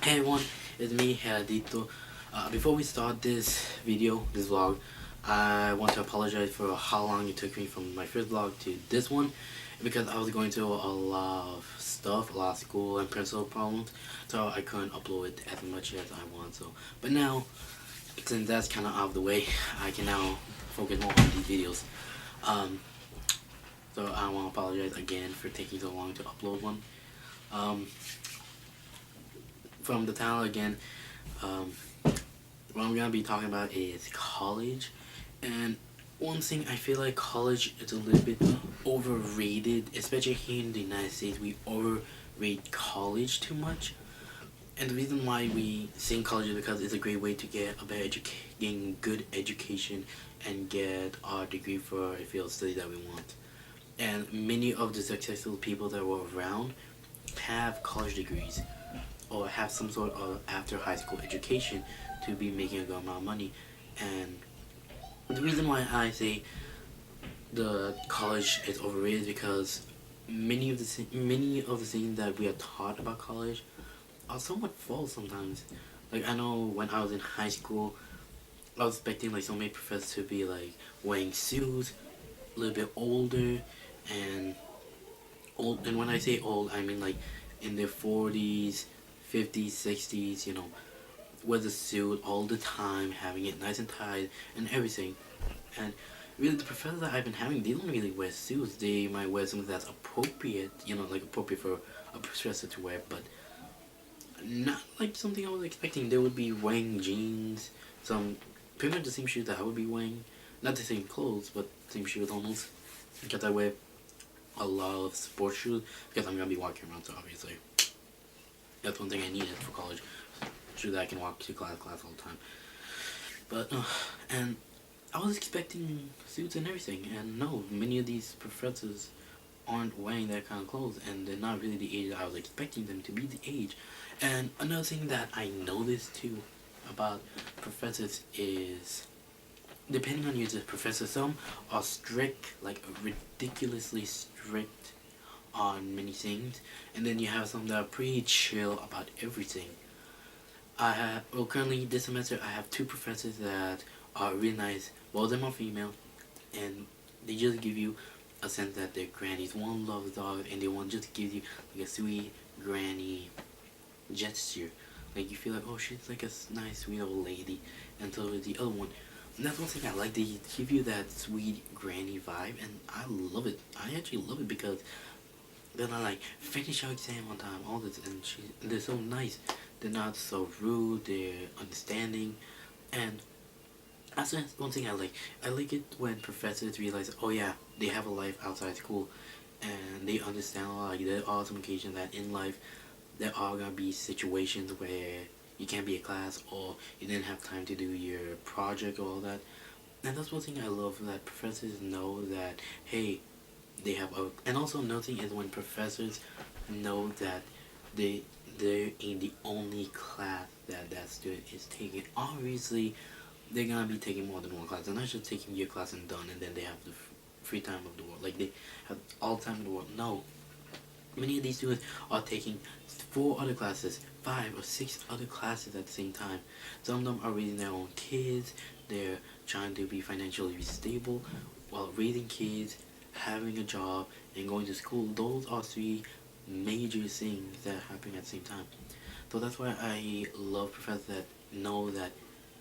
Hey everyone, it's me, Dito. Before we start this vlog, I want to apologize for how long it took me from my first vlog to this one, because I was going through a lot of stuff, a lot of school and personal problems, so I couldn't upload it as much as I want. But now, since that's kind of out of the way, I can now focus more on these videos. Um, so I want to apologize again for taking so long to upload one. From the title again, what I'm gonna be talking about is college. And one thing, I feel like college is a little bit overrated, especially here in the United States. We overrate college too much. And the reason why we think college is because it's a great way to get a better gain good education and get our degree for a field of study that we want. And many of the successful people that were around have college degrees or have some sort of after high school education to be making a good amount of money. And the reason why I say the college is overrated is because many of the things that we are taught about college are somewhat false sometimes. Like, I know when I was in high school, I was expecting like so many professors to be like wearing suits, a little bit older, and old. And when I say old, I mean like in their 40s, 50s, 60s. With a suit all the time, having it nice and tight and everything. And really, the professors that I've been having, they don't really wear suits. They might wear something that's appropriate, like appropriate for a professor to wear, but not like something I was expecting. They would be wearing jeans, some pretty much the same shoes that I would be wearing. Not the same clothes, but same shoes almost. Because I wear a lot of sports shoes because I'm gonna be walking around, so obviously that's one thing I needed for college. Shoes that I can walk to class all the time. But and I was expecting suits and everything, and no, many of these professors aren't wearing that kind of clothes, and they're not really the age that I was expecting them to be the age. And another thing that I noticed too about professors is, depending on your professor, some are strict, like ridiculously strict on many things, and then you have some that are pretty chill about everything. Currently this semester I have two professors that are really nice. Both of them are female, and they just give you a sense that they're grannies. One loves dogs, and they want just give you like a sweet granny gesture. Like, you feel like, oh, she's like a nice sweet old lady. And so is the other one. And that's one thing I like. They give you that sweet granny vibe, and I love it. I actually love it because they're not like, finish your exam on time, all this, and they're so nice. They're not so rude, they're understanding, and that's one thing I like. I like it when professors realize, oh yeah, they have a life outside school, and they understand, like, there are some occasions that in life, there are gonna be situations where you can't be at class, or you didn't have time to do your project or all that. And that's one thing I love, that professors know that, hey, they have and also another thing is when professors know that they're in the only class that student is taking. Obviously, they're gonna be taking more than one class. They're not just taking your class and done, and then they have the free time of the world. Like, they have all the time in the world. No, many of these students are taking 4 other classes, 5 or 6 other classes at the same time. Some of them are raising their own kids. They're trying to be financially stable while raising kids, having a job, and going to school. Those are 3 major things that are happening at the same time. So that's why I love professors that know that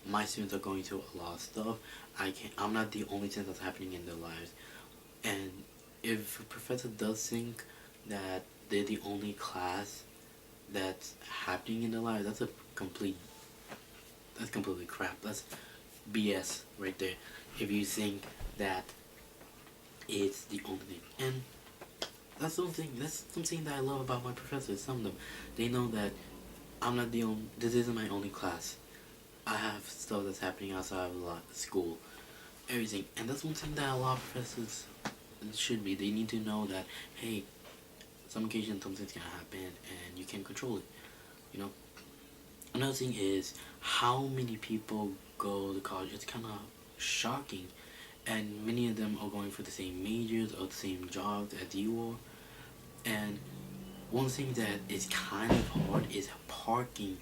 my students are going through a lot of stuff. I'm not the only thing that's happening in their lives. And if a professor does think that they're the only class that's happening in their lives, that's completely crap. That's BS right there. If you think that it's the only thing. And that's something that I love about my professors. Some of them, they know that I'm not the only, this isn't my only class. I have stuff that's happening outside of school, everything. And that's one thing that a lot of professors should be. They need to know that, hey, some occasion something's gonna happen and you can control it. Another thing is how many people go to college. It's kind of shocking, and many of them are going for the same majors or the same jobs as you are. And one thing that is kind of hard is parking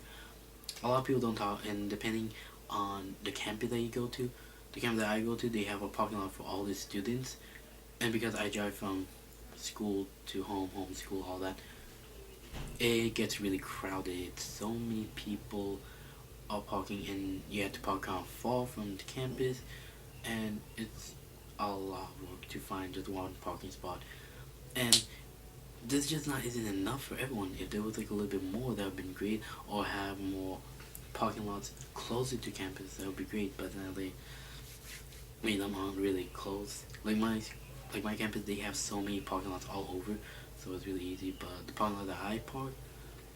a lot of people don't talk, and depending on the campus that you go to, the campus that I go to, they have a parking lot for all the students, and because I drive from school to home, home school, all that, it gets really crowded. So many people are parking, and you have to park kind of far from the campus, and it's a lot of work to find just one parking spot. And this just not isn't enough for everyone. If there was like a little bit more, that would have been great, or have more parking lots closer to campus, that would be great. But now they made them all really close. Like my campus, they have so many parking lots all over, so it's really easy. But the parking lot that I park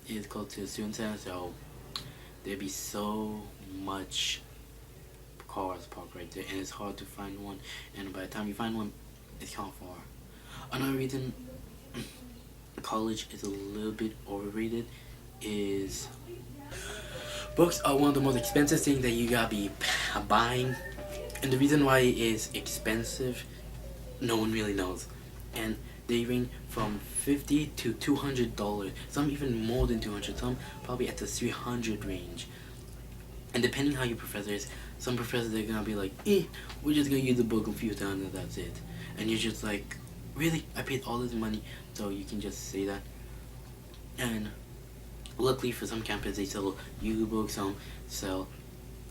is close to the student center, so there'd be so much cars parked right there, and it's hard to find one. And by the time you find one, it's kind of far. Another reason college is a little bit overrated is books are one of the most expensive things that you gotta be buying, and the reason why it is expensive, no one really knows. And they range from $50 to $200. Some even more than 200. Some probably at the 300 range. And depending how your professor is, some professors are gonna be like, we're just gonna use the book a few times and that's it. And you're just like, really? I paid all this money, so you can just say that. And luckily for some campuses, they sell used books, some sell,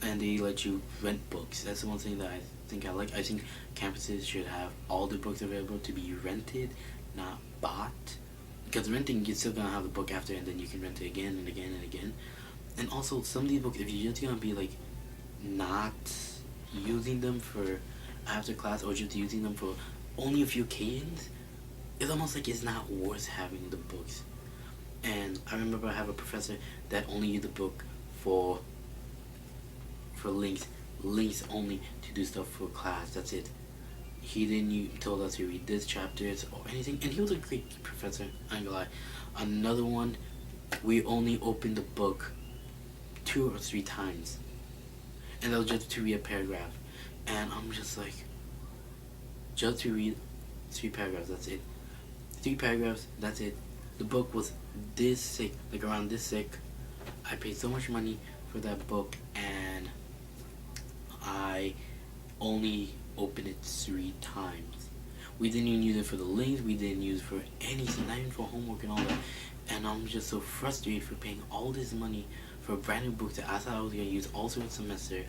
and they let you rent books. That's the one thing that I think I like. I think campuses should have all the books available to be rented, not bought. Because renting, you're still gonna have the book after, and then you can rent it again and again and again. And also, some of these books, if you're just gonna be like not using them for after class, or just using them for only a few occasions, it's almost like it's not worth having the books. And I remember I have a professor that only used the book for links only to do stuff for class. That's it. He didn't told us to read this chapters or anything, and he was a great professor. I ain't gonna lie. Another one, we only opened the book 2 or 3 times, and that was just to read a paragraph. And I'm just like, just to read 3 paragraphs. That's it. 3 paragraphs. That's it. The book was this thick, like around this thick. I paid so much money for that book, and I only opened it 3 times. We didn't even use it for the links. We didn't use it for anything, not even for homework and all that. And I'm just so frustrated for paying all this money for a brand new book that I thought I was gonna use all through the semester,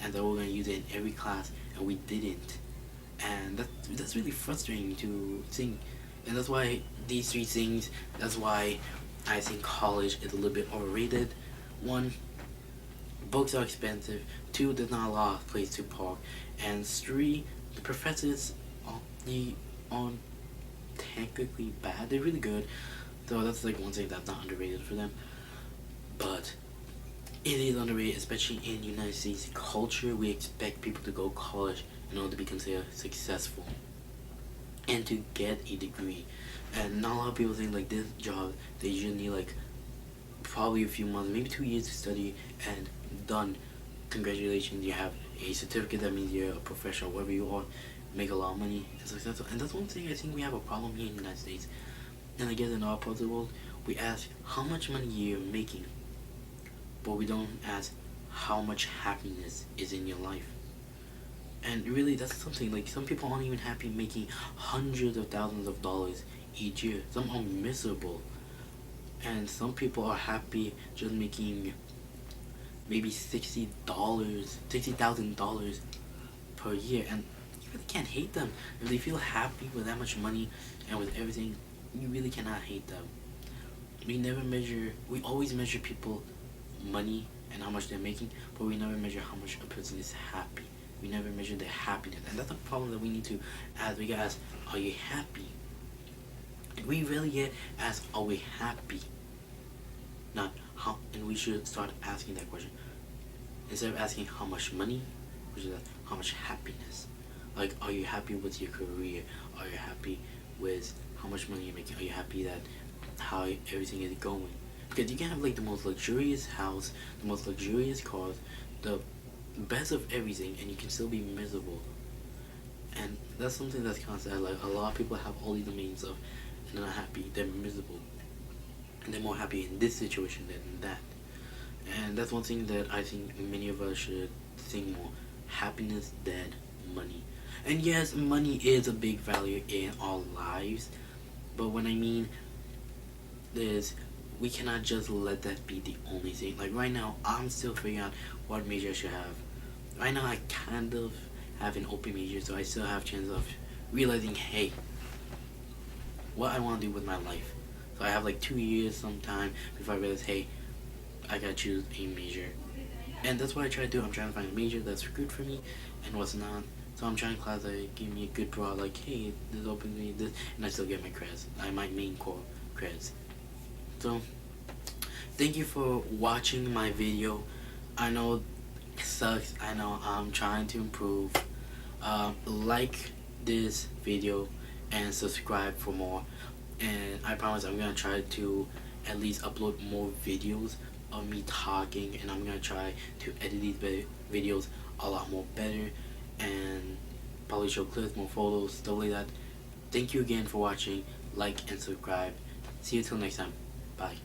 and that we're gonna use it in every class, and we didn't. And that's really frustrating to think. And that's why these 3 things, that's why I think college is a little bit overrated. 1, books are expensive. 2, there's not a lot of place to park. And 3, the professors are technically bad. They're really good. So that's like one thing that's not underrated for them. But it is underrated, especially in United States culture. We expect people to go to college in order to be considered successful and to get a degree. And not a lot of people think like this job, they usually need like probably a few months, maybe 2 years to study, and done. Congratulations, you have a certificate. That means you're a professional, wherever you are, make a lot of money and successful. And that's one thing I think we have a problem here in the United States. And I guess in our part of the world, we ask how much money you're making, but we don't ask how much happiness is in your life. And really, that's something, like, some people aren't even happy making hundreds of thousands of dollars each year. Some are miserable. And some people are happy just making maybe $60,000 per year. And you really can't hate them. If they feel happy with that much money and with everything, you really cannot hate them. We always measure people money and how much they're making, but we never measure how much a person is happy. We never measure their happiness, and that's a problem that we need to ask. We gotta ask, are you happy? We really get asked, are we happy? Not how, and we should start asking that question instead of asking how much money, which is how much happiness. Like, are you happy with your career? Are you happy with how much money you're making? Are you happy that how everything is going? Because you can have like the most luxurious house, the most luxurious cars, the best of everything, and you can still be miserable. And that's something that's kind of sad. Like, a lot of people have all these means of, and they're not happy, they're miserable, and they're more happy in this situation than in that. And that's one thing that I think many of us should think more. Happiness than money. And yes, money is a big value in our lives, but what I mean is we cannot just let that be the only thing. Like right now, I'm still figuring out what major I should have. Right now, I kind of have an open major, so I still have chance of realizing, hey, what I want to do with my life. So I have like 2 years sometime before I realize, hey, I gotta choose a major. And that's what I try to do. I'm trying to find a major that's good for me and what's not. So I'm trying class that give me a good draw, like, hey, this opens me this, and I still get my creds. I might main core creds. So, thank you for watching my video. I know it sucks. I know I'm trying to improve. Like this video and subscribe for more. And I promise I'm gonna try to at least upload more videos of me talking, and I'm gonna try to edit these videos a lot more better and probably show clips, more photos, stuff like that. Thank you again for watching. Like and subscribe. See you till next time. Bye.